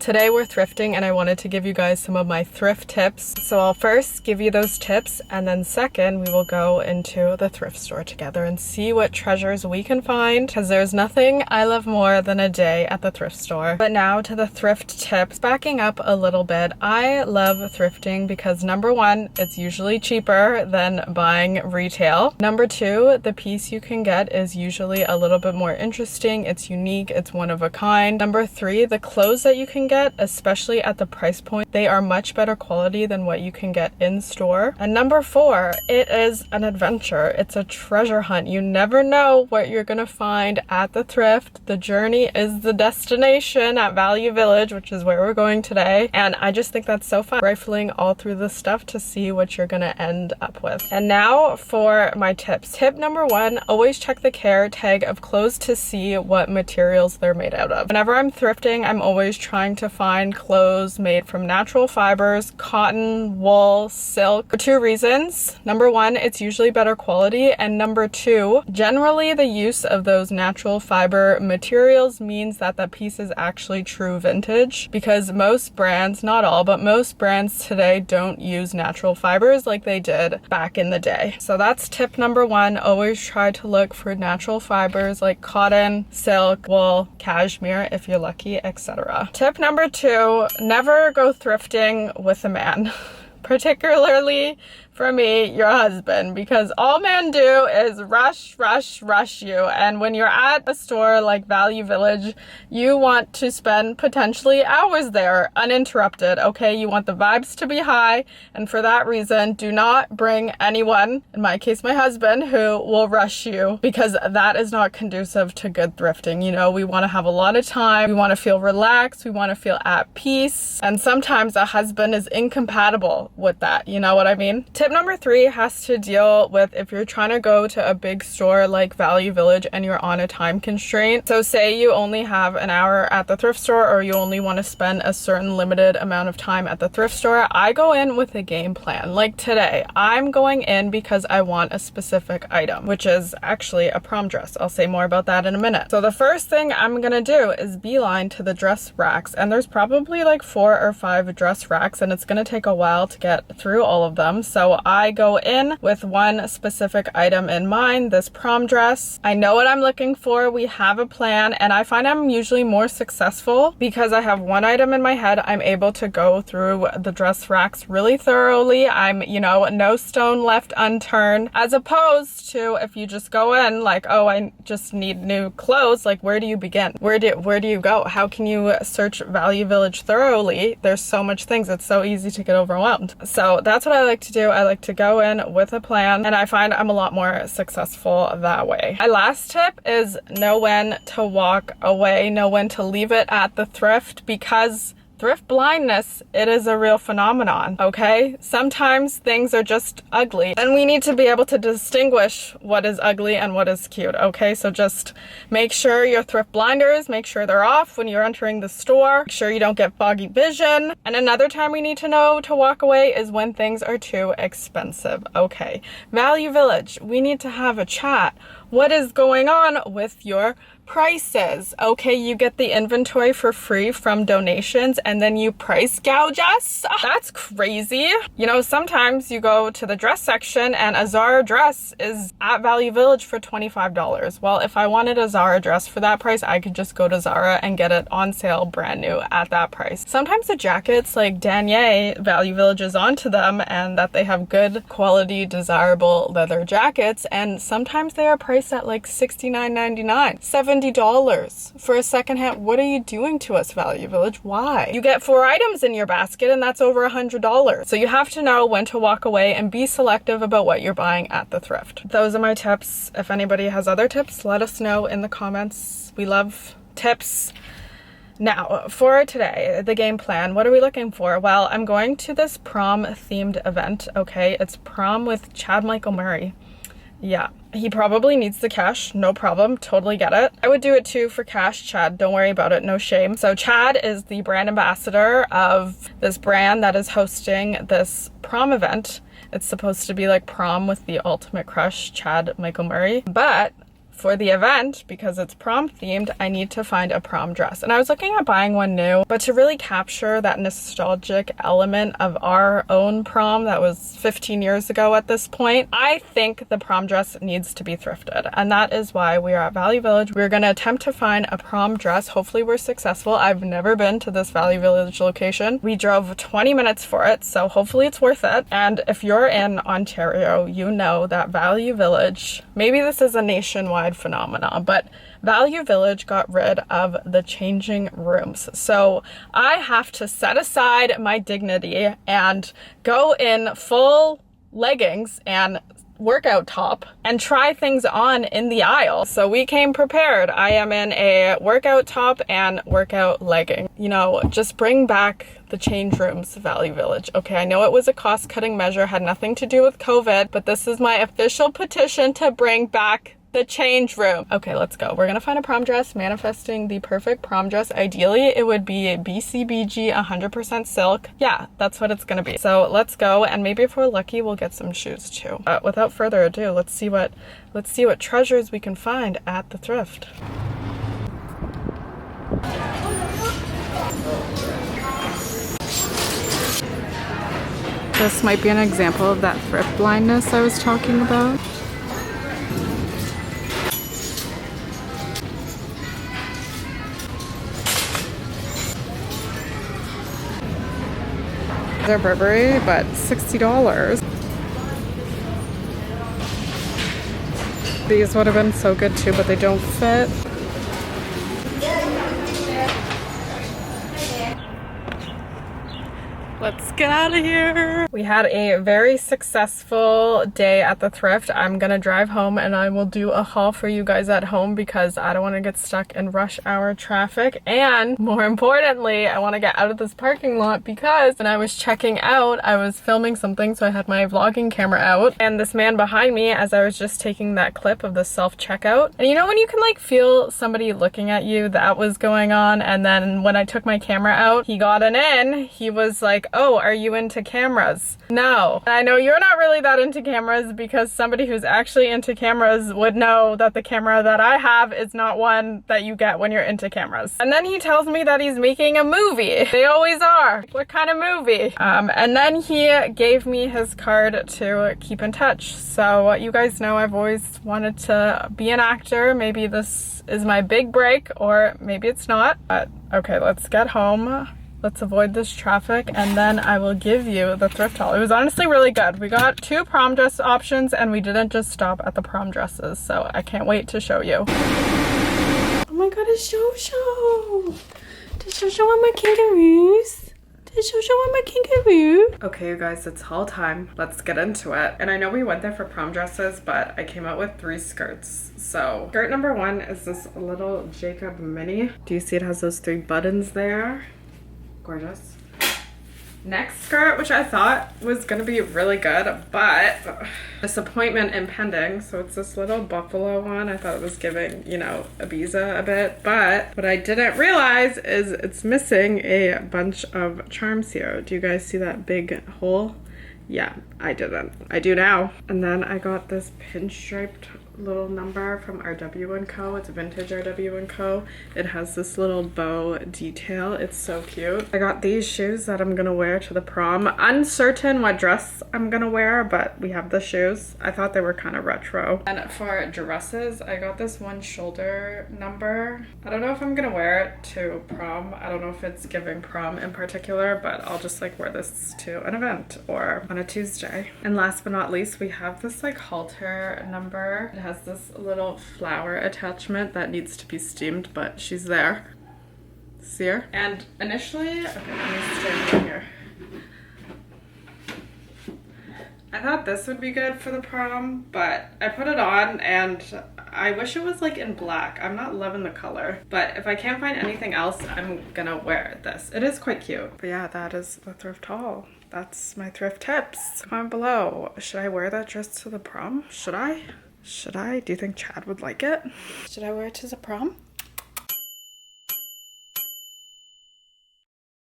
Today we're thrifting and I wanted to give you guys some of my thrift tips. So I'll first give you those tips and then second we will go into the thrift store together and see what treasures we can find, because there's nothing I love more than a day at the thrift store. But now to the thrift tips. Backing up a little bit, I love thrifting because number one, it's usually cheaper than buying retail. Number two, the piece you can get is usually a little bit more interesting. It's unique, it's one of a kind. Number three, the clothes that you can get, especially at the price point, they are much better quality than what you can get in store. And number four, it is an adventure. It's a treasure hunt. You never know what you're gonna find at the thrift. The journey is the destination at Value Village, which is where we're going today. And I just think that's so fun, rifling all through the stuff to see what you're gonna end up with. And now for my tips. Tip number one, always check the care tag of clothes to see what materials they're made out of. Whenever I'm thrifting, I'm always trying to find clothes made from natural fibers, cotton, wool, silk, for two reasons. Number one, it's usually better quality, and number two, generally the use of those natural fiber materials means that the piece is actually true vintage, because most brands, not all, but most brands today don't use natural fibers like they did back in the day. So that's tip number one, always try to look for natural fibers like cotton, silk, wool, cashmere if you're lucky, etc. Tip number two, never go thrifting with a man. Particularly for me, your husband, because all men do is rush you. And when you're at a store like Value Village, you want to spend potentially hours there uninterrupted, okay? You want the vibes to be high, and for that reason, do not bring anyone, in my case my husband, who will rush you, because that is not conducive to good thrifting. You know, we want to have a lot of time, we want to feel relaxed, we want to feel at peace, and sometimes a husband is incompatible with that, you know what I mean? Tip number three has to deal with if you're trying to go to a big store like Value Village and you're on a time constraint. So say you only have an hour at the thrift store, or you only want to spend a certain limited amount of time at the thrift store. I go in with a game plan. Like today, I'm going in because I want a specific item, which is actually a prom dress. I'll say more about that in a minute. So the first thing I'm gonna do is beeline to the dress racks, and there's probably like 4 or 5 dress racks, and it's gonna take a while to get through all of them. So I go in with one specific item in mind, this prom dress. I know what I'm looking for, we have a plan, and I find I'm usually more successful because I have one item in my head. I'm able to go through the dress racks really thoroughly. I'm, you know, no stone left unturned, as opposed to if you just go in like, oh, I just need new clothes. Like, where do you begin? Where do you go? How can you search Value Village thoroughly? There's so much things, it's so easy to get overwhelmed. So that's what I like to do. I like to go in with a plan, and I find I'm a lot more successful that way. My last tip is know when to walk away, know when to leave it at the thrift, because thrift blindness, it is a real phenomenon, okay? Sometimes things are just ugly, and we need to be able to distinguish what is ugly and what is cute, okay? So just make sure your thrift blinders, make sure they're off when you're entering the store, make sure you don't get foggy vision. And another time we need to know to walk away is when things are too expensive, okay? Value Village, we need to have a chat. What is going on with your prices? Okay, you get the inventory for free from donations and then you price gouge us? That's crazy. You know, sometimes you go to the dress section and a Zara dress is at Value Village for $25. Well, if I wanted a Zara dress for that price, I could just go to Zara and get it on sale brand new at that price. Sometimes the jackets, like Danier, Value Village is onto them, and that they have good quality, desirable leather jackets, and sometimes they are priced at like $69.99, $70 for a secondhand. What are you doing to us, Value Village? Why? You get 4 items in your basket and that's over $100. So you have to know when to walk away and be selective about what you're buying at the thrift. Those are my tips. If anybody has other tips, let us know in the comments. We love tips. Now, for today, the game plan, what are we looking for? Well, I'm going to this prom themed event, okay? It's prom with Chad Michael Murray. Yeah, he probably needs the cash, no problem, totally get it. I would do it too for cash, Chad, don't worry about it, no shame. So Chad is the brand ambassador of this brand that is hosting this prom event. It's supposed to be like prom with the ultimate crush, Chad Michael Murray. But for the event, because it's prom themed, I need to find a prom dress. And I was looking at buying one new, but to really capture that nostalgic element of our own prom that was 15 years ago at this point, I think the prom dress needs to be thrifted. And that is why we are at Value Village. We're gonna attempt to find a prom dress. Hopefully we're successful. I've never been to this Value Village location. We drove 20 minutes for it, so hopefully it's worth it. And if you're in Ontario, you know that Value Village, maybe this is a nationwide phenomenon, but Value Village got rid of the changing rooms. So I have to set aside my dignity and go in full leggings and workout top and try things on in the aisle. So we came prepared. I am in a workout top and workout legging. You know, just bring back the change rooms, Value Village. Okay, I know it was a cost-cutting measure, had nothing to do with COVID, but this is my official petition to bring back the change room. Okay, let's go. We're gonna find a prom dress, manifesting the perfect prom dress. Ideally, it would be a BCBG 100% silk. Yeah, that's what it's gonna be. So let's go, and maybe if we're lucky, we'll get some shoes too. Without further ado, let's see what treasures we can find at the thrift. This might be an example of that thrift blindness I was talking about. They're Burberry, but $60. These would have been so good too, but they don't fit. Let's get out of here. We had a very successful day at the thrift. I'm gonna drive home and I will do a haul for you guys at home because I don't want to get stuck in rush hour traffic. And more importantly, I want to get out of this parking lot because when I was checking out, I was filming something, so I had my vlogging camera out. And this man behind me, as I was just taking that clip of the self-checkout, and you know when you can like feel somebody looking at you, that was going on. And then when I took my camera out, he got an in. He was like, "Oh, are you into cameras?" No. I know you're not really that into cameras because somebody who's actually into cameras would know that the camera that I have is not one that you get when you're into cameras. And then he tells me that he's making a movie. They always are. What kind of movie? And then he gave me his card to keep in touch. So you guys know I've always wanted to be an actor. Maybe this is my big break, or maybe it's not. But okay, let's get home. Let's avoid this traffic, and then I will give you the thrift haul. It was honestly really good. We got 2 prom dress options, and we didn't just stop at the prom dresses, so I can't wait to show you. Oh my god, it's Shosho! Did Shosho want my kangaroos? Did Shosho want my kangaroo? Okay, you guys, it's haul time. Let's get into it. And I know we went there for prom dresses, but I came out with 3 skirts. So, skirt number 1 is this little Jacob mini. Do you see it has those 3 buttons there? Gorgeous. Next skirt, which I thought was gonna be really good, but disappointment impending. So it's this little buffalo one. I thought it was giving, you know, Ibiza a bit, but what I didn't realize is it's missing a bunch of charms here. Do you guys see that big hole? Yeah, I didn't. I do now. And then I got this pinstriped little number from RW & Co. It's a vintage RW & Co. It has this little bow detail. It's so cute. I got these shoes that I'm gonna wear to the prom. Uncertain what dress I'm gonna wear, but we have the shoes. I thought they were kind of retro. And for dresses, I got this one shoulder number. I don't know if I'm gonna wear it to prom. I don't know if it's giving prom in particular, but I'll just like wear this to an event or on a Tuesday. And last but not least, we have this like halter number. It has this little flower attachment that needs to be steamed, but she's there. See her? And initially, okay, let me straighten it here. I thought this would be good for the prom, but I put it on and I wish it was like in black. I'm not loving the color, but if I can't find anything else, I'm gonna wear this. It is quite cute. But yeah, that is the thrift haul. That's my thrift tips. Comment below. Should I wear that dress to the prom? Should I? Do you think Chad would like it? Should I wear it to the prom?